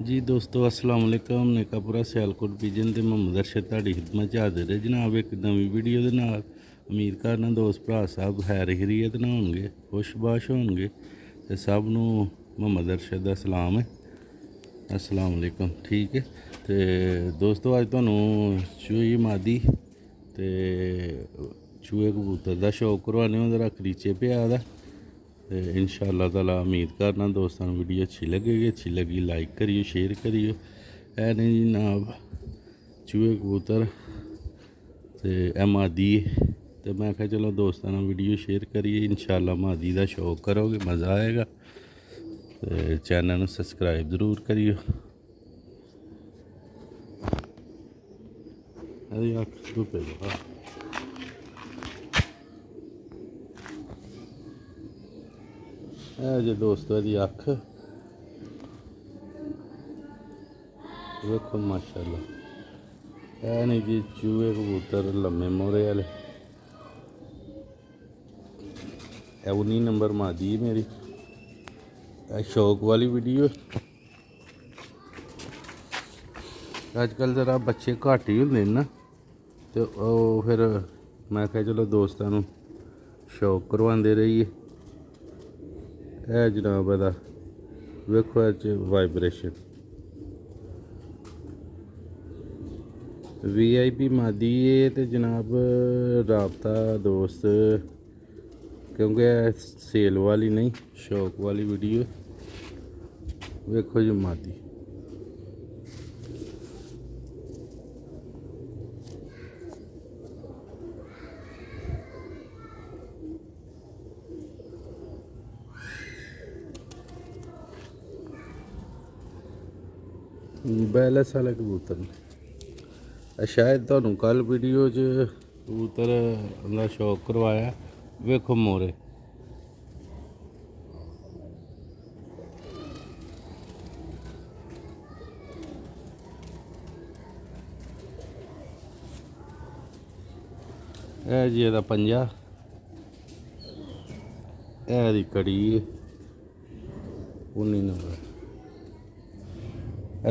जी दोस्तों अस्सलाम वालेकुम नेकापुरा सियालकोट पिजन ते मोहम्मद अरशद ਤੁਹਾਡੀ ਖidmat 'ਚ ਹਾਜ਼ਰ ਹੈ ਜਨਾਬ ਇੱਕ ਨਵੀਂ ਵੀਡੀਓ ਦੇ ਨਾਲ। ਉਮੀਦ ਕਰਨਾ ਦੋਸਤ ਭਰਾ ਸਭ ਖੈਰ ਖੈਰੀਅਤ ਨਾਲ ਹੋਣਗੇ, ਖੁਸ਼ਬਾਸ਼ ਹੋਣਗੇ ਤੇ ਸਭ ਨੂੰ ਮੁਹੰਮਦ ਅਰਸ਼ਦ ਦਾ ਸਲਾਮ ਹੈ। अस्सलाम वालेकुम। ठीक है तो दोस्तों अज तुहानू चूही मादी ते चूहे कबूतर का शौक करवाने जरा करीचे पिया दा ते इंशाअल्लाह ताला उम्मीद करना दोस्तों वीडियो अच्छी लगी लाइक करियो शेयर करियो। है नहीं जनाब चूहे कबूतर ते मादी तो मैं क्या चलो दोस्तों वीडियो शेयर करिए। इंशाअल्लाह मादी का शौक करोगे मज़ा आएगा तो चैनल सबसक्राइब जरूर करियो। जी दोस्तों दी अख देखो माशाल्लाह है नहीं जी चूहे कबूतर लम्मे मोहरे वाले। 19 नंबर मादी मेरी शौक वाली वीडियो। अजकल जरा बच्चे घट ही होंगे ना तो फिर मैं क्या चलो दोस्तों शौक करवाते रहिए। है जनाब एदा वेखो वाइब्रेशन VIP मादी है तो जनाब राबता दोस्त क्योंकि सेल वाली नहीं शौक वाली वीडियो। वेखो जी मादी बैलेंस वाले कबूतर शायद तुहानू कल वीडियो च कबूतर का शौक करवाया। वेखो मोरे है जी एदा पंजा है दी कड़ी 19 नंबर।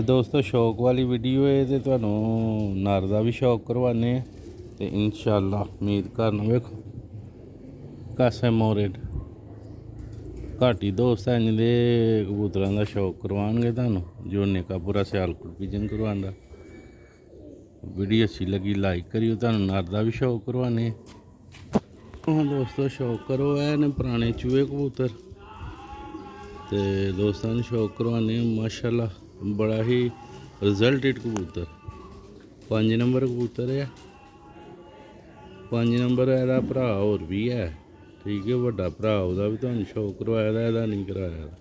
दोस्तों शौक वाली वीडियो है तो तुहानू नर का भी शौक करवाने तो इंशाअल्लाह उम्मीद करना। वेखो कासे मोरे घट ही दोस्त इंज दे कबूतरों का शौक करवाएंगे तुहानू जो नेकापुरा सियालकोट पिजन करवांदा। वीडियो अच्छी लगी लाइक करियो। तुहानू नर का भी शौक करवाने हाँ दोस्तों शौक करो है न पुराने चूहे कबूतर तो दोस्तों शौक करवाने माशाल्लाह बड़ा ही रिजल्टेड कबूतर। 5 नंबर कबूतर है 5 नंबर एदा भरा होर भी है। ठीक है वड्डा भरा ओहदा भी तुहानू शौक करवाया दा एदा नहीं कराया दा।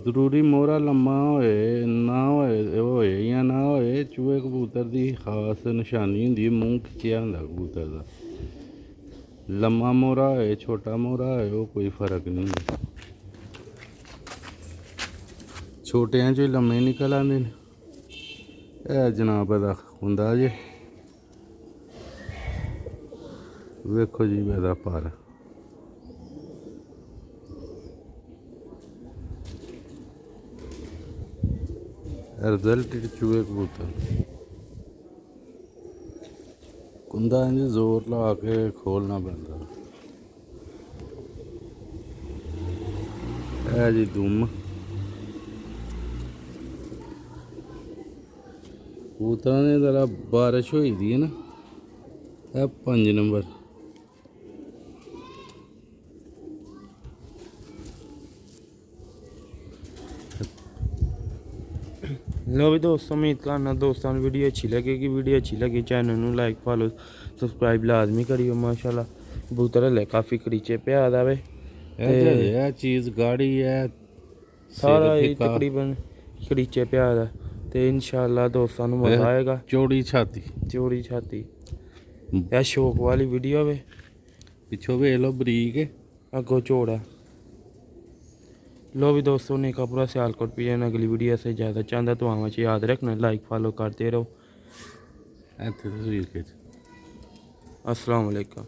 जरूरी मोहरा लम्मा होए या ना होए चूहे कबूतर की खास निशानी होंगी मूँह खिच्चिया होंदा कबूतर का। लम्मा मोहरा होए छोटा मोहरा होए वो कोई फर्क नहीं होंदा। छोटियां चो लम्मे निकल आते हैं जनाब एदा हुंदा जे वेखो जी एदा पर रिजल्ट चूहे कबूतर कुंदा इंज जोर ला के खोलना पैंदा है जी दुम कबूतर ने जरा बारिश होई दी है ना। है 5 नंबर लो भी दोस्तों उम्मीद करना दोस्तों वीडियो अच्छी लगेगी। वीडियो अच्छी लगी चैनल में लाइक फॉलो सब्सक्राइब लाजमी करियो। माशाल्लाह कबूतर हले काफ़ी करीचे पे आ वे चीज़ गाड़ी है सारा तकरीबन करीचे पे आ तो इंशाल्लाह दोस्तों मज़ा आएगा। चौड़ी छाती यह शौक वाली वीडियो वे पिछो वे लो बरीक अगो चौड़ा। लो भी दोस्तों नेकापुरा सियालकोट पिजन अगली वीडियो से ज़्यादा चाहता तो आवाज़ याद रखना लाइक फॉलो करते रहो। अस्सलाम वालेकुम।